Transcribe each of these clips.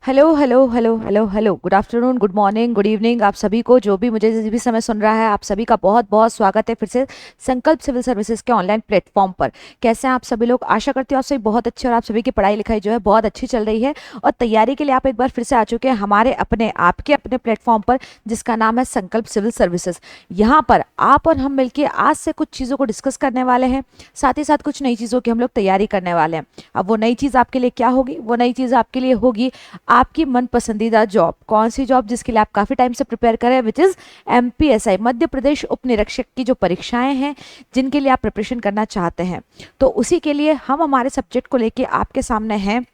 Hello hello hello hello hello, good afternoon, good morning, good evening. आप सभी को, जो भी मुझे जिस भी समय सुन रहा है, आप सभी का बहुत बहुत स्वागत है फिर से संकल्प सिविल सर्विसेज के ऑनलाइन प्लेटफॉर्म पर। कैसे हैं आप सभी लोग? आशा करती हूँ आप सभी बहुत अच्छे और आप सभी की पढ़ाई लिखाई जो है बहुत अच्छी चल रही है और तैयारी के लिए आप एक बार फिर से आ चुके हैं हमारे अपने आपके अपने प्लेटफॉर्म पर, जिसका नाम है संकल्प सिविल सर्विसेज। यहाँ पर आप और हम मिलकर आज से कुछ चीज़ों को डिस्कस करने वाले हैं, साथ ही साथ कुछ नई चीज़ों की हम लोग तैयारी करने वाले हैं। अब वो नई चीज़ आपके लिए क्या होगी? वो नई चीज़ आपके लिए होगी आपकी मन पसंदीदा जॉब। कौन सी जॉब? जिसके लिए आप काफी टाइम से प्रिपेयर कर रहे हैं, which is MPSI, Madhya Pradesh उप निरीक्षक की जो परीक्षाएं हैं, जिनके लिए आप प्रिपरेशन करना चाहते हैं। तो उसी के लिए हम हमारे सब्जेक्ट को लेके आपके सामने हैं।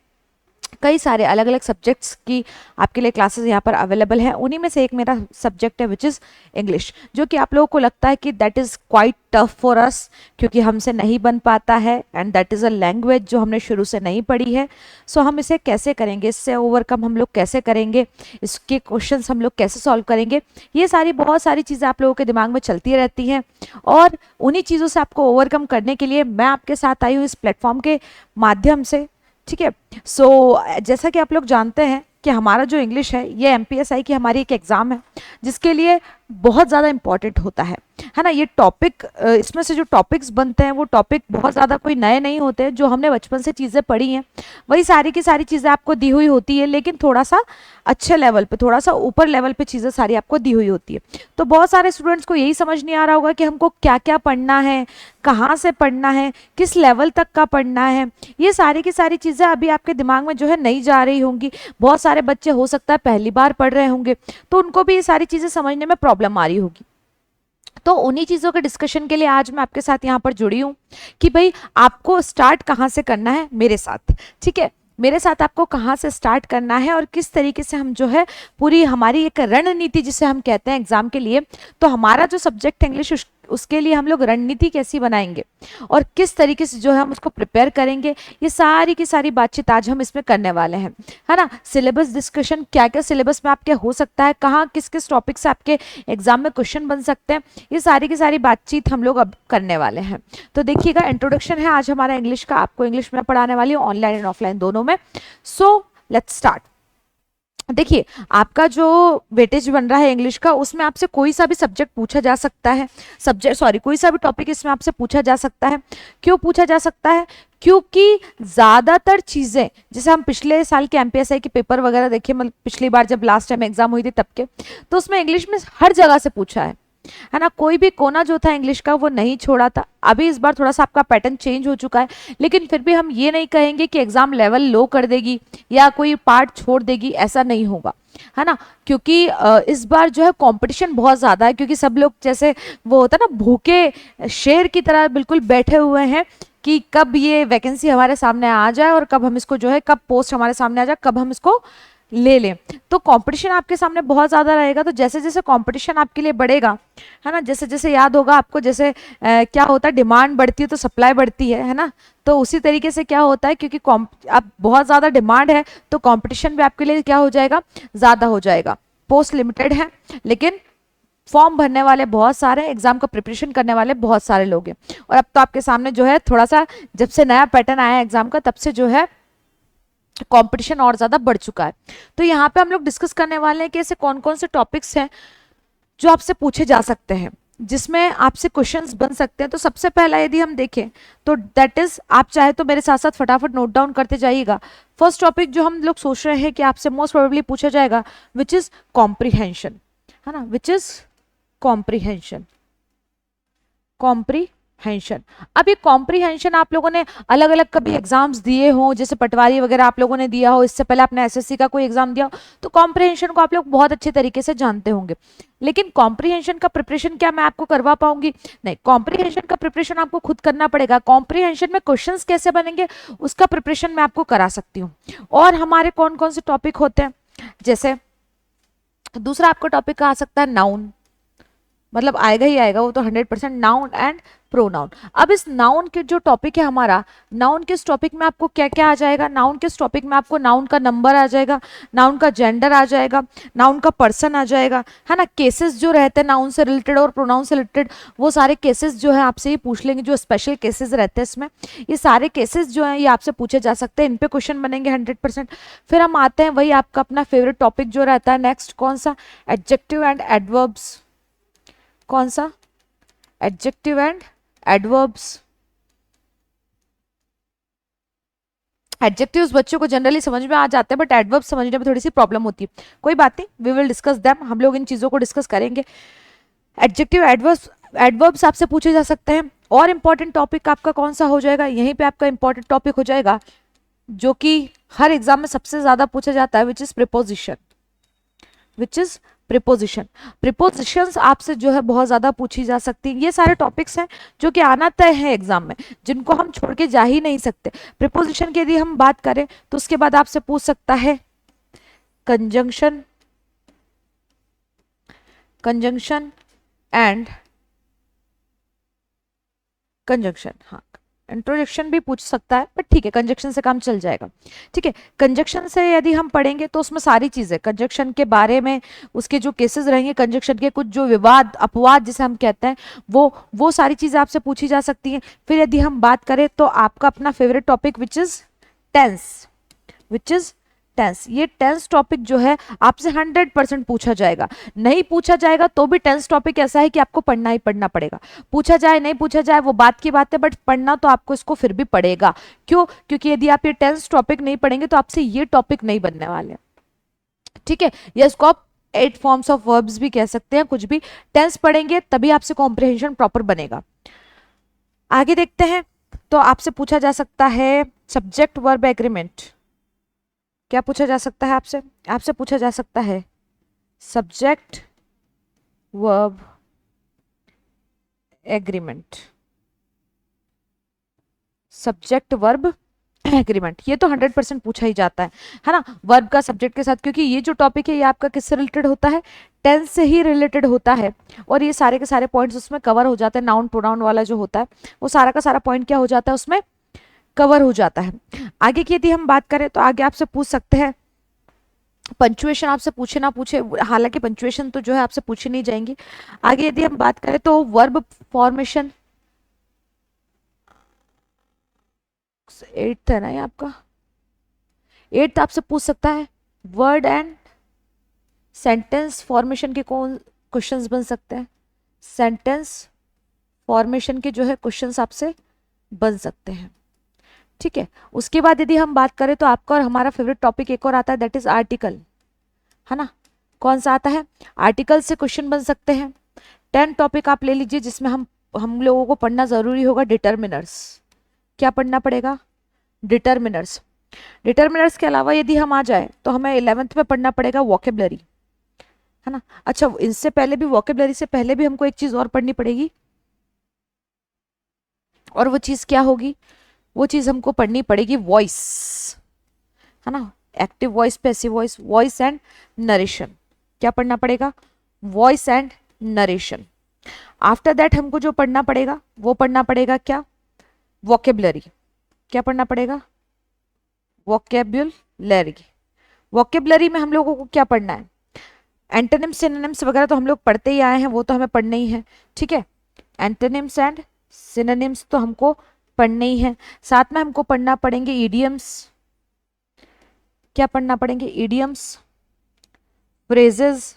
कई सारे अलग अलग सब्जेक्ट्स की आपके लिए क्लासेस यहाँ पर अवेलेबल हैं। उन्हीं में से एक मेरा सब्जेक्ट है विच इज़ इंग्लिश, जो कि आप लोगों को लगता है कि that is quite tough for us, क्योंकि हमसे नहीं बन पाता है and that is a language जो हमने शुरू से नहीं पढ़ी है। सो हम इसे कैसे करेंगे, इससे ओवरकम हम लोग कैसे करेंगे, इसके क्वेश्चंस हम लोग कैसे सॉल्व करेंगे, ये सारी बहुत सारी चीज़ें आप लोगों के दिमाग में चलती रहती हैं। और उन्हीं चीज़ों से आपको ओवरकम करने के लिए मैं आपके साथ आई हूँ इस प्लेटफॉर्म के माध्यम से। ठीक है। जैसा कि आप लोग जानते हैं कि हमारा जो इंग्लिश है, ये एमपीएसआई की हमारी एक एग्ज़ाम है, जिसके लिए बहुत ज़्यादा इंपॉर्टेंट होता है ना। ये टॉपिक, इसमें से जो टॉपिक्स बनते हैं वो टॉपिक बहुत ज़्यादा कोई नए नहीं होते हैं, जो हमने बचपन से चीज़ें पढ़ी हैं वही सारी की सारी चीज़ें आपको दी हुई होती है, लेकिन थोड़ा सा अच्छे लेवल पे, थोड़ा सा ऊपर लेवल पे चीज़ें सारी आपको दी हुई होती है। तो बहुत सारे स्टूडेंट्स को यही समझ नहीं आ रहा होगा कि हमको क्या क्या पढ़ना है, कहाँ से पढ़ना है, किस लेवल तक का पढ़ना है। ये सारी की सारी चीज़ें अभी आपके दिमाग में जो है नहीं जा रही होंगी। बहुत सारे बच्चे हो सकता है पहली बार पढ़ रहे होंगे, तो उनको भी ये सारी चीज़ें समझने में प्रॉब्लम आ रही होगी। तो उन्हीं चीज़ों के डिस्कशन के लिए आज मैं आपके साथ यहाँ पर जुड़ी हूँ कि भाई आपको स्टार्ट कहाँ से करना है मेरे साथ। ठीक है, मेरे साथ आपको कहाँ से स्टार्ट करना है और किस तरीके से हम जो है पूरी हमारी एक रणनीति जिसे हम कहते हैं एग्जाम के लिए, तो हमारा जो सब्जेक्ट इंग्लिश उसके लिए हम लोग रणनीति कैसी बनाएंगे और किस तरीके से जो है हम उसको प्रिपेयर करेंगे, ये सारी की सारी बातचीत आज हम इसमें करने वाले हैं, है ना। सिलेबस डिस्कशन, क्या क्या सिलेबस में आपके हो सकता है, कहाँ किस किस टॉपिक से आपके एग्जाम में क्वेश्चन बन सकते हैं, ये सारी की सारी बातचीत हम लोग अब करने वाले हैं। तो देखिएगा, इंट्रोडक्शन है आज हमारा इंग्लिश का। आपको इंग्लिश में पढ़ाने वाली हूँ, ऑनलाइन एंड ऑफलाइन दोनों में। So let's start. देखिए, आपका जो वेटेज बन रहा है इंग्लिश का, उसमें आपसे कोई सा भी सब्जेक्ट पूछा जा सकता है, कोई सा भी टॉपिक इसमें आपसे पूछा जा सकता है। क्यों पूछा जा सकता है? क्योंकि ज्यादातर चीजें, जैसे हम पिछले साल के एमपीएसआई के पेपर वगैरह देखिए, मतलब पिछली बार जब लास्ट टाइम एग्जाम हुई थी तब के, तो उसमें इंग्लिश में हर जगह से पूछा है ना। कोई भी कोना जो था इंग्लिश का वो नहीं छोड़ा था। अभी इस बार थोड़ा सा आपका पैटर्न चेंज हो चुका है, लेकिन फिर भी हम ये नहीं कहेंगे कि एग्जाम लेवल लो कर देगी या कोई पार्ट छोड़ देगी, ऐसा नहीं होगा, है ना। क्योंकि इस बार जो है कंपटीशन बहुत ज़्यादा है, क्योंकि सब लोग जैसे वो होता है ना, भूखे शेर की तरह बिल्कुल बैठे हुए हैं कि कब ये वैकेंसी हमारे सामने आ जाए और कब हम इसको जो है, कब पोस्ट हमारे सामने आ जाए, कब हम इसको ले लें। तो कंपटीशन आपके सामने बहुत ज़्यादा रहेगा। तो जैसे जैसे कंपटीशन आपके लिए बढ़ेगा, है ना, जैसे जैसे याद होगा आपको, जैसे क्या होता है, डिमांड बढ़ती है तो सप्लाई बढ़ती है ना। तो उसी तरीके से क्या होता है, क्योंकि अब बहुत ज़्यादा डिमांड है तो कंपटीशन भी आपके लिए क्या हो जाएगा, ज़्यादा हो जाएगा। पोस्ट लिमिटेड है, लेकिन फॉर्म भरने वाले बहुत सारे, एग्जाम का प्रिपरेशन करने वाले बहुत सारे लोग हैं। और अब तो आपके सामने जो है थोड़ा सा, जब से नया पैटर्न आया एग्जाम का, तब से जो है कंपटीशन और ज्यादा बढ़ चुका है। तो यहाँ पे हम लोग डिस्कस करने वाले हैं कि ऐसे कौन कौन से टॉपिक्स हैं जो आपसे पूछे जा सकते हैं, जिसमें आपसे क्वेश्चंस बन सकते हैं। तो सबसे पहला यदि हम देखें तो दैट इज, आप चाहे तो मेरे साथ साथ फटाफट नोट डाउन करते जाइएगा। फर्स्ट टॉपिक जो हम लोग सोच रहे हैं कि आपसे मोस्ट प्रोबेबली पूछा जाएगा, विच इज कॉम्प्रीहेंशन, है ना, विच इज कॉम्प्रीहेंशन। कॉम्प्रीहेंशन, अब ये कॉम्प्रीहेंशन आप लोगों ने अलग अलग कभी एग्जाम्स दिए हो, जैसे पटवारी वगैरह आप लोगों ने दिया हो, इससे पहले आपने एसएससी का कोई एग्जाम दिया हो, तो कॉम्प्रीहेंशन को आप लोग बहुत अच्छे तरीके से जानते होंगे। लेकिन कॉम्प्रीहेंशन का प्रिपरेशन क्या मैं आपको करवा पाऊंगी? नहीं, कॉम्प्रीहेंशन का प्रिपरेशन आपको खुद करना पड़ेगा। कॉम्प्रीहेंशन में क्वेश्चंस कैसे बनेंगे उसका प्रिपरेशन मैं आपको करा सकती हूँ। और हमारे कौन कौन से टॉपिक होते हैं, जैसे दूसरा आपको टॉपिक आ सकता है नाउन। मतलब आएगा ही आएगा वो तो 100%, नाउन एंड प्रोनाउन। अब इस नाउन के जो टॉपिक है हमारा, नाउन के इस टॉपिक में आपको क्या क्या आ जाएगा, नाउन के इस टॉपिक में आपको नाउन का नंबर आ जाएगा, नाउन का जेंडर आ जाएगा, नाउन का पर्सन आ जाएगा, है ना। केसेस जो रहते हैं नाउन से रिलेटेड और प्रोनाउन से रिलेटेड, वो सारे केसेस जो है आपसे ये पूछ लेंगे, जो स्पेशल केसेस रहते हैं इसमें, ये सारे केसेस जो हैं ये आपसे पूछे जा सकते हैं, इन पे क्वेश्चन बनेंगे 100%। फिर हम आते हैं वही आपका अपना फेवरेट टॉपिक जो रहता है नेक्स्ट, कौन सा, एडजेक्टिव एंड एडवर्ब्स। कौन सा, एडजेक्टिव एंड एडवर्ब्स। एडजेक्टिव्स बच्चों को जनरली समझ में आ जाते हैं, बट एडवर्ब्स समझने में थोड़ी सी प्रॉब्लम होती है, कोई बात नहीं, वी विल डिस्कस देम, हम लोग इन चीजों को डिस्कस करेंगे। एडजेक्टिव एडवर्ब्स, एडवर्ब्स आपसे पूछे जा सकते हैं। और इंपॉर्टेंट टॉपिक आपका कौन सा हो जाएगा, यहीं पे आपका इंपॉर्टेंट टॉपिक हो जाएगा जो कि हर एग्जाम में सबसे ज्यादा पूछा जाता है, which is preposition. Which is preposition. Prepositions आपसे जो है बहुत ज्यादा पूछी जा सकती है। ये सारे टॉपिक्स हैं जो कि आना तय है एग्जाम में, जिनको हम छोड़ के जा ही नहीं सकते। प्रिपोजिशन की यदि हम बात करें तो उसके बाद आपसे पूछ सकता है कंजंक्शन, कंजंक्शन एंड कंजंक्शन, हाँ इंट्रोडक्शन भी पूछ सकता है, बट ठीक है कंजक्शन से काम चल जाएगा। ठीक है, कंजक्शन से यदि हम पढ़ेंगे तो उसमें सारी चीजें कंजक्शन के बारे में, उसके जो केसेस रहेंगे कंजक्शन के, कुछ जो विवाद अपवाद जिसे हम कहते हैं, वो सारी चीजें आपसे पूछी जा सकती हैं। फिर यदि हम बात करें तो आपका अपना favourite topic which is tense, which is tense. ये टेंस टॉपिक जो है आपसे 100% पूछा जाएगा, नहीं पूछा जाएगा तो भी टेंस टॉपिक ऐसा है कि आपको पढ़ना ही पढ़ना पड़ेगा। पूछा जाए नहीं पूछा जाए वो बात की बात है, बट पढ़ना तो आपको इसको फिर भी पड़ेगा। क्यों? क्योंकि यदि आप ये टेंस टॉपिक नहीं पढ़ेंगे तो आपसे ये टॉपिक नहीं बनने वाले। ठीक है, या इसको आप 8 फॉर्म्स ऑफ वर्ब्स भी कह सकते हैं, कुछ भी। टेंस पढ़ेंगे तभी आपसे कॉम्प्रिहेंशन प्रॉपर बनेगा। आगे देखते हैं, तो आपसे पूछा जा सकता है सब्जेक्ट वर्ब एग्रीमेंट। क्या पूछा जा सकता है आपसे? आपसे पूछा जा सकता है subject verb agreement, subject verb agreement. ये तो 100% पूछा ही जाता है ना, वर्ब का सब्जेक्ट के साथ, क्योंकि ये जो टॉपिक है ये आपका किससे रिलेटेड होता है, टेंस से ही रिलेटेड होता है। और ये सारे के सारे पॉइंट्स उसमें कवर हो जाते हैं, नाउन प्रोनाउन वाला जो होता है वो सारा का सारा पॉइंट क्या हो जाता है उसमें कवर हो जाता है। आगे की यदि हम बात करें तो आगे आपसे पूछ सकते हैं पंचुएशन, आपसे पूछे ना पूछे, हालांकि पंचुएशन तो जो है आपसे पूछी नहीं जाएंगी। आगे यदि हम बात करें तो वर्ब फॉर्मेशन, 8th है ना ये आपका, 8th आपसे पूछ सकता है वर्ड एंड सेंटेंस फॉर्मेशन के कौन क्वेश्चंस बन सकते हैं, सेंटेंस फॉर्मेशन के जो है क्वेश्चंस आपसे बन सकते हैं। ठीक है, उसके बाद यदि हम बात करें तो आपका और हमारा फेवरेट टॉपिक एक और आता है, दैट इज आर्टिकल, है ना। कौन सा आता है? आर्टिकल से क्वेश्चन बन सकते हैं। 10 टॉपिक आप ले लीजिए जिसमें हम लोगों को पढ़ना जरूरी होगा डिटर्मिनर्स। क्या पढ़ना पड़ेगा? डिटर्मिनर्स। डिटर्मिनर्स के अलावा यदि हम आ जाए तो हमें 11th में पढ़ना पड़ेगा वोकेबलरी, है ना। अच्छा, इससे पहले भी, वोकेबलरी से पहले भी हमको एक चीज और पढ़नी पड़ेगी, और वो चीज क्या होगी? वो चीज हमको पढ़नी पड़ेगी वॉइस, है ना। Active voice, passive voice, voice and narration. क्या पढ़ना पड़ेगा? Voice and narration. After that हमको जो पढ़ना पड़ेगा वो पढ़ना पड़ेगा क्या? वोकेबलरी। क्या पढ़ना पड़ेगा? वोकेबुलरी। वोकेबलरी में हम लोगों को क्या पढ़ना है? एंटोनिम्स सिनोनिम्स वगैरह तो हम लोग पढ़ते ही आए हैं, वो तो हमें पढ़ने ही है। ठीक है, एंटोनिम्स एंड सिनोनिम्स तो हमको पढ़ने ही है। साथ में हमको पढ़ना पड़ेंगे ईडियम्स। क्या पढ़ना पड़ेंगे? Idioms, phrases.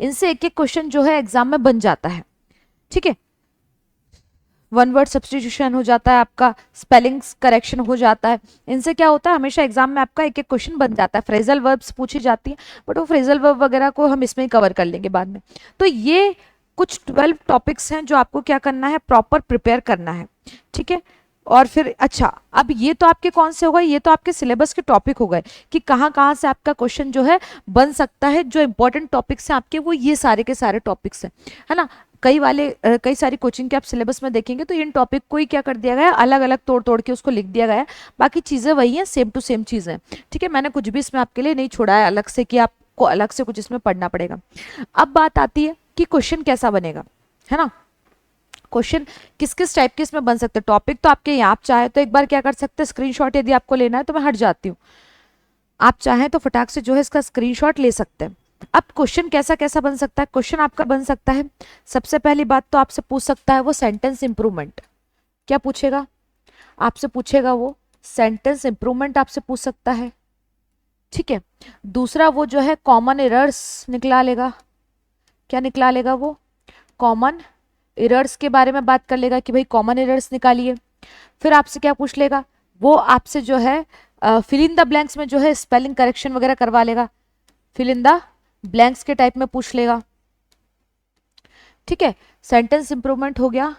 इनसे एक एक क्वेश्चन जो है एग्जाम में बन जाता है। ठीक है, वन वर्ड सब्स्टिट्यूशन हो जाता है आपका, स्पेलिंग्स करेक्शन हो जाता है। इनसे क्या होता है, हमेशा एग्जाम में आपका एक एक क्वेश्चन बन जाता है। फ्रेजल वर्ब्स पूछी जाती है, बट वो फ्रेजल वर्ब वगैरह को हम इसमें ही कवर कर लेंगे बाद में। तो ये कुछ 12 टॉपिक्स हैं जो आपको क्या करना है, प्रॉपर प्रिपेयर करना है। ठीक है, और फिर अच्छा, अब ये तो आपके कौन से हो गए, ये तो आपके सिलेबस के टॉपिक हो गए कि कहाँ कहाँ से आपका क्वेश्चन जो है बन सकता है। जो इंपॉर्टेंट टॉपिक्स हैं आपके वो ये सारे के सारे टॉपिक्स हैं, है ना। कई सारी कोचिंग के आप सिलेबस में देखेंगे तो इन टॉपिक को ही क्या कर दिया गया है, अलग अलग तोड़ तोड़ के उसको लिख दिया गया है। बाकी चीज़ें वही हैं, सेम टू सेम चीज़ें। ठीक है, मैंने कुछ भी इसमें आपके लिए नहीं छोड़ा है अलग से कि आपको अलग से कुछ इसमें पढ़ना पड़ेगा। अब बात आती है कि क्वेश्चन कैसा बनेगा, है ना। क्वेश्चन किस किस टाइप के इसमें बन सकते हैं। टॉपिक तो आपके यहाँ, आप चाहे तो एक बार क्या कर सकते हैं, स्क्रीनशॉट यदि आपको लेना है तो मैं हट जाती हूँ, आप चाहें तो फटाक से जो है इसका स्क्रीनशॉट ले सकते हैं। अब क्वेश्चन कैसा कैसा बन सकता है, क्वेश्चन आपका बन सकता है, सबसे पहली बात तो आपसे पूछ सकता है वो सेंटेंस इंप्रूवमेंट। क्या पूछेगा आपसे, पूछेगा वो सेंटेंस इंप्रूवमेंट आपसे पूछ सकता है, ठीक है। दूसरा वो जो है कॉमन एरर्स निकला लेगा। क्या निकला लेगा वो, कॉमन एरर्स के बारे में बात कर लेगा कि भाई कॉमन एरर्स निकालिए। फिर आपसे क्या पूछ लेगा, वो आपसे जो है फिल इन द ब्लैंक्स में जो है स्पेलिंग करेक्शन वगैरह करवा लेगा, फिल इन द ब्लैंक्स के टाइप में पूछ लेगा, ठीक है। सेंटेंस इंप्रूवमेंट हो गया,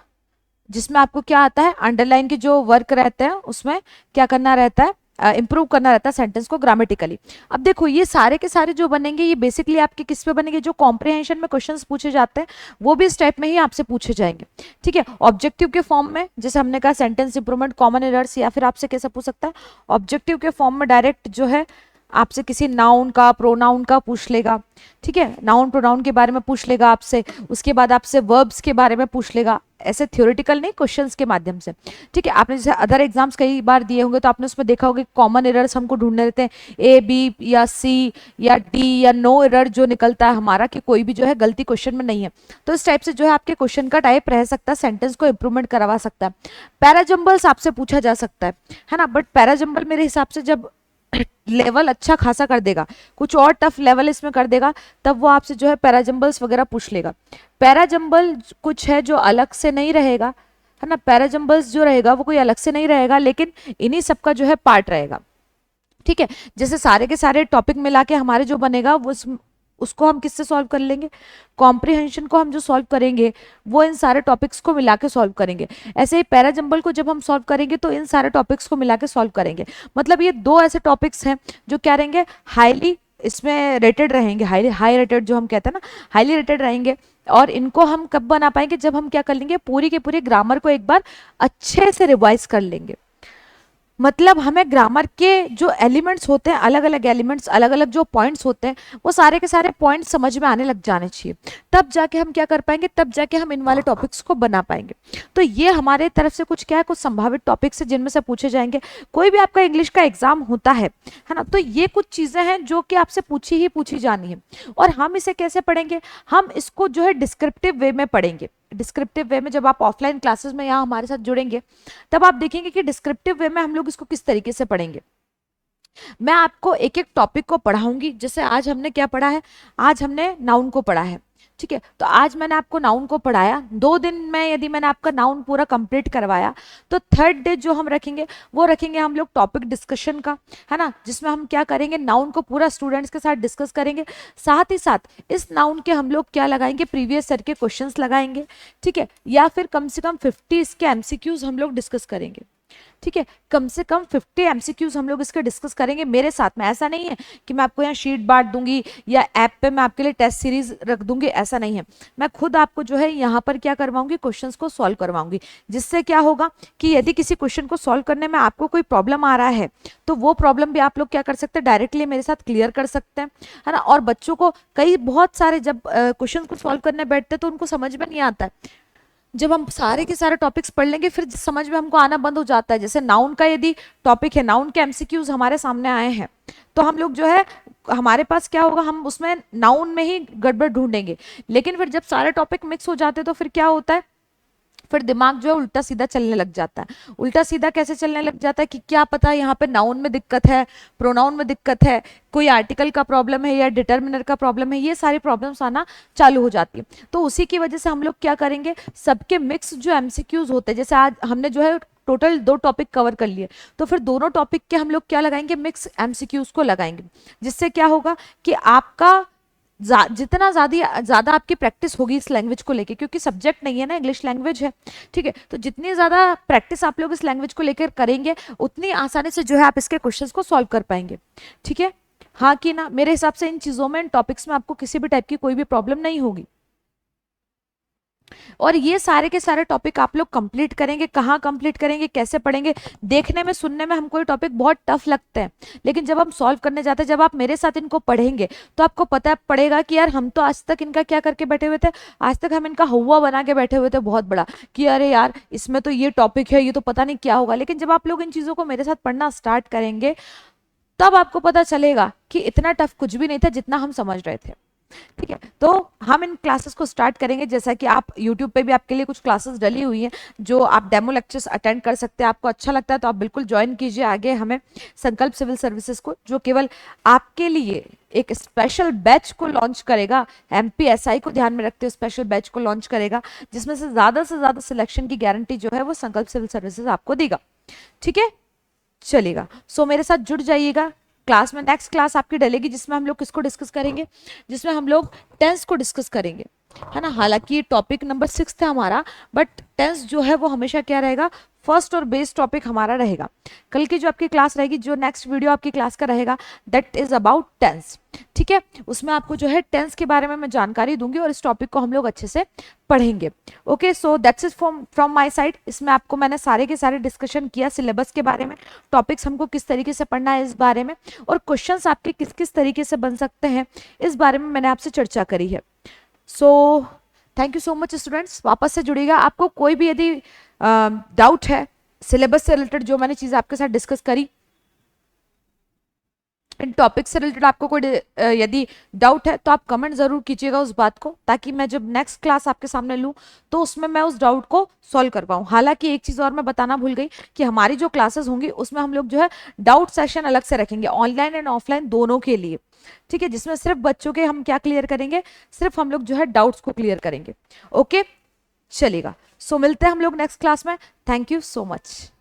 जिसमें आपको क्या आता है, अंडरलाइन के जो वर्क रहते हैं उसमें क्या करना रहता है, इंप्रूव करना रहता है सेंटेंस को ग्रामेटिकली। अब देखो ये सारे के सारे जो बनेंगे ये बेसिकली आपके किस पे बनेंगे, जो कॉम्प्रिहेंशन में क्वेश्चंस पूछे जाते हैं वो भी इस टाइप में ही आपसे पूछे जाएंगे, ठीक है। ऑब्जेक्टिव के फॉर्म में जैसे हमने कहा सेंटेंस इंप्रूवमेंट, कॉमन एरर्स, या फिर आपसे कैसा पूछ सकता है, ऑब्जेक्टिव के फॉर्म में डायरेक्ट जो है आपसे किसी नाउन का प्रोनाउन का पूछ लेगा, ठीक है, नाउन प्रोनाउन के बारे में पूछ लेगा आपसे, उसके बाद आपसे वर्ब्स के बारे में पूछ लेगा, ऐसे थ्योरेटिकल नहीं, क्वेश्चंस के माध्यम से, ठीक है। आपने जैसे अदर एग्जाम्स कई बार दिए होंगे तो आपने उसमें देखा होगा कॉमन एरर्स हमको ढूंढने रहते हैं, ए बी या सी या डी या नो एरर जो निकलता है हमारा कि कोई भी जो है गलती क्वेश्चन में नहीं है। तो इस टाइप से जो है आपके क्वेश्चन का टाइप रह सकता है, सेंटेंस को इंप्रूवमेंट करवा सकता है। पैराजम्बल्स आपसे पूछा जा सकता है ना, बट पैराजम्बल मेरे हिसाब से जब लेवल अच्छा खासा कर देगा, कुछ और टफ लेवल इसमें कर देगा, तब वो आपसे जो है पैराजम्बल्स वगैरह पूछ लेगा। पैराजम्बल कुछ है जो अलग से नहीं रहेगा, है ना, पैराजम्बल्स जो रहेगा वो कोई अलग से नहीं रहेगा, लेकिन इन्हीं सबका जो है पार्ट रहेगा, ठीक है। जैसे सारे के सारे टॉपिक मिला के हमारे जो बनेगा वो उसको हम किससे सॉल्व कर लेंगे, कॉम्प्रिहेंशन को हम जो सॉल्व करेंगे वो इन सारे टॉपिक्स को मिला के सॉल्व करेंगे। ऐसे ही पैराजम्बल को जब हम सॉल्व करेंगे तो इन सारे टॉपिक्स को मिला के सॉल्व करेंगे। मतलब ये दो ऐसे टॉपिक्स हैं जो क्या रहेंगे, हाईली इसमें रेटेड रहेंगे, हाईली हाई रेटेड जो हम कहते हैं ना, हाईली रेटेड रहेंगे। और इनको हम कब बना पाएंगे, जब हम क्या कर लेंगे, पूरी के पूरी ग्रामर को एक बार अच्छे से रिवाइज कर लेंगे। मतलब हमें ग्रामर के जो एलिमेंट्स होते हैं, अलग अलग एलिमेंट्स, अलग अलग जो पॉइंट्स होते हैं, वो सारे के सारे पॉइंट्स समझ में आने लग जाने चाहिए, तब जाके हम क्या कर पाएंगे, तब जाके हम इन वाले टॉपिक्स को बना पाएंगे। तो ये हमारे तरफ से कुछ क्या है, कुछ संभावित टॉपिक्स है जिनमें से पूछे जाएंगे। कोई भी आपका इंग्लिश का एग्जाम होता है ना, तो ये कुछ चीजें हैं जो कि आपसे पूछी ही पूछी जानी है। और हम इसे कैसे पढ़ेंगे, हम इसको जो है डिस्क्रिप्टिव वे में पढ़ेंगे। डिस्क्रिप्टिव वे में जब आप ऑफलाइन क्लासेस में यहाँ हमारे साथ जुड़ेंगे तब आप देखेंगे कि डिस्क्रिप्टिव वे में हम लोग इसको किस तरीके से पढ़ेंगे। मैं आपको एक एक टॉपिक को पढ़ाऊंगी। जैसे आज हमने क्या पढ़ा है, आज हमने नाउन को पढ़ा है, ठीक है। तो आज मैंने आपको नाउन को पढ़ाया, 2 दिन में यदि मैंने आपका नाउन पूरा कंप्लीट करवाया तो थर्ड डे जो हम रखेंगे वो रखेंगे हम लोग टॉपिक डिस्कशन का, है ना, जिसमें हम क्या करेंगे, नाउन को पूरा स्टूडेंट्स के साथ डिस्कस करेंगे। साथ ही साथ इस नाउन के हम लोग क्या लगाएंगे, प्रीवियस ईयर के क्वेश्चंस लगाएंगे, ठीक है, या फिर कम से कम 50 इसके एमसीक्यूज हम लोग डिस्कस करेंगे, ठीक है। कम से कम 50 एमसीक्यूज हम लोग इसके डिस्कस करेंगे मेरे साथ में। ऐसा नहीं है कि मैं आपको यहाँ शीट बांट दूंगी या ऐप पे मैं आपके लिए टेस्ट सीरीज रख दूंगी, ऐसा नहीं है। मैं खुद आपको जो है यहाँ पर क्या करवाऊंगी, क्वेश्चंस को सॉल्व करवाऊंगी, जिससे क्या होगा कि यदि किसी क्वेश्चन को सॉल्व करने में आपको कोई प्रॉब्लम आ रहा है तो वो प्रॉब्लम भी आप लोग क्या कर सकते हैं, डायरेक्टली मेरे साथ क्लियर कर सकते हैं, है ना। और बच्चों को कई बहुत सारे जब क्वेश्चन को सॉल्व करने बैठते हैं तो उनको समझ में नहीं आता है। जब हम सारे के सारे टॉपिक्स पढ़ लेंगे फिर समझ में हमको आना बंद हो जाता है। जैसे नाउन का यदि टॉपिक है, नाउन के एमसीक्यूज हमारे सामने आए हैं, तो हम लोग जो है हमारे पास क्या होगा, हम उसमें नाउन में ही गड़बड़ ढूंढेंगे। लेकिन फिर जब सारे टॉपिक मिक्स हो जाते हैं तो फिर क्या होता है, फिर दिमाग जो है उल्टा सीधा चलने लग जाता है। उल्टा सीधा कैसे चलने लग जाता है कि क्या पता यहाँ पे नाउन में दिक्कत है, प्रोनाउन में दिक्कत है, कोई आर्टिकल का प्रॉब्लम है या डिटर्मिनर का प्रॉब्लम है, ये सारी प्रॉब्लम्स आना चालू हो जाती है। तो उसी की वजह से हम लोग क्या करेंगे, सबके मिक्स जो एमसीक्यूज होते हैं, जैसे आज हमने जो है टोटल 2 टॉपिक कवर कर लिए, तो फिर दोनों टॉपिक के हम लोग क्या लगाएंगे, मिक्स एमसीक्यूज को लगाएंगे, जिससे क्या होगा कि आपका जितना ज्यादा आपकी प्रैक्टिस होगी इस लैंग्वेज को लेके, क्योंकि सब्जेक्ट नहीं है ना, इंग्लिश लैंग्वेज है, ठीक है। तो जितनी ज्यादा प्रैक्टिस आप लोग इस लैंग्वेज को लेकर करेंगे उतनी आसानी से जो है आप इसके क्वेश्चंस को सॉल्व कर पाएंगे, ठीक है। हाँ कि ना, मेरे हिसाब से इन चीजों में, इन टॉपिक्स में आपको किसी भी टाइप की कोई भी प्रॉब्लम नहीं होगी। और ये सारे के सारे टॉपिक आप लोग कंप्लीट करेंगे। कहाँ कंप्लीट करेंगे, कैसे पढ़ेंगे? देखने में सुनने में हमको ये टॉपिक बहुत टफ लगते हैं, लेकिन जब हम सॉल्व करने जाते हैं, जब आप मेरे साथ इनको पढ़ेंगे तो आपको पता पड़ेगा कि यार हम तो आज तक इनका क्या करके बैठे हुए थे, आज तक हम इनका हुआ बना के बैठे हुए थे बहुत बड़ा, कि अरे यार इसमें तो ये टॉपिक है, ये तो पता नहीं क्या होगा। लेकिन जब आप लोग इन चीज़ों को मेरे साथ पढ़ना स्टार्ट करेंगे तब आपको पता चलेगा कि इतना टफ कुछ भी नहीं था जितना हम समझ रहे थे। ठीक है, तो हम इन क्लासेस को स्टार्ट करेंगे। जैसा कि आप YouTube पे भी आपके लिए कुछ क्लासेस डली हुई हैं जो आप डेमो लेक्चर्स अटेंड कर सकते हैं। आपको अच्छा लगता है तो आप बिल्कुल ज्वाइन कीजिए आगे हमें संकल्प सिविल सर्विसेज को, जो केवल आपके लिए एक स्पेशल बैच को लॉन्च करेगा। MPSI को ध्यान में रखते हुए स्पेशल बैच को लॉन्च करेगा, जिसमें से ज्यादा सिलेक्शन की गारंटी जो है वो संकल्प सिविल सर्विसेज आपको देगा। ठीक है, चलेगा। सो मेरे साथ जुड़ जाइएगा क्लास में। नेक्स्ट क्लास आपकी डलेगी जिसमें हम लोग किसको डिस्कस करेंगे, जिसमें हम लोग टेंस को डिस्कस करेंगे, है ना। हालांकि टॉपिक नंबर 6 था हमारा, बट टेंस जो है वो हमेशा क्या रहेगा, फर्स्ट और बेस टॉपिक हमारा रहेगा। कल की जो आपकी क्लास रहेगी, जो नेक्स्ट वीडियो आपकी क्लास का रहेगा, दैट इज अबाउट टेंस। ठीक है, उसमें आपको जो है टेंस के बारे में मैं जानकारी दूंगी और इस टॉपिक को हम लोग अच्छे से पढ़ेंगे। Okay, so that's it from my side. इसमें आपको मैंने सारे के सारे डिस्कशन किया सिलेबस के बारे में, टॉपिक्स हमको किस तरीके से पढ़ना है इस बारे में, और क्वेश्चंस आपके किस किस तरीके से बन सकते हैं इस बारे में मैंने आपसे चर्चा करी है। So thank you so much students, वापस से जुड़िएगा। आपको कोई भी यदि डाउट है सिलेबस से रिलेटेड, जो मैंने चीज़ आपके साथ डिस्कस करी, इन टॉपिक से रिलेटेड आपको कोई यदि डाउट है तो आप कमेंट जरूर कीजिएगा उस बात को, ताकि मैं जब नेक्स्ट क्लास आपके सामने लूँ तो उसमें मैं उस डाउट को सॉल्व कर पाऊँ। हालांकि एक चीज़ और मैं बताना भूल गई कि हमारी जो क्लासेस होंगी उसमें हम लोग जो है डाउट सेशन अलग से रखेंगे, ऑनलाइन एंड ऑफलाइन दोनों के लिए। ठीक है, जिसमें सिर्फ बच्चों के हम क्या क्लियर करेंगे, सिर्फ हम लोग जो है डाउट्स को क्लियर करेंगे। ओके, चलेगा। सो मिलते हैं हम लोग नेक्स्ट क्लास में। Thank you so much.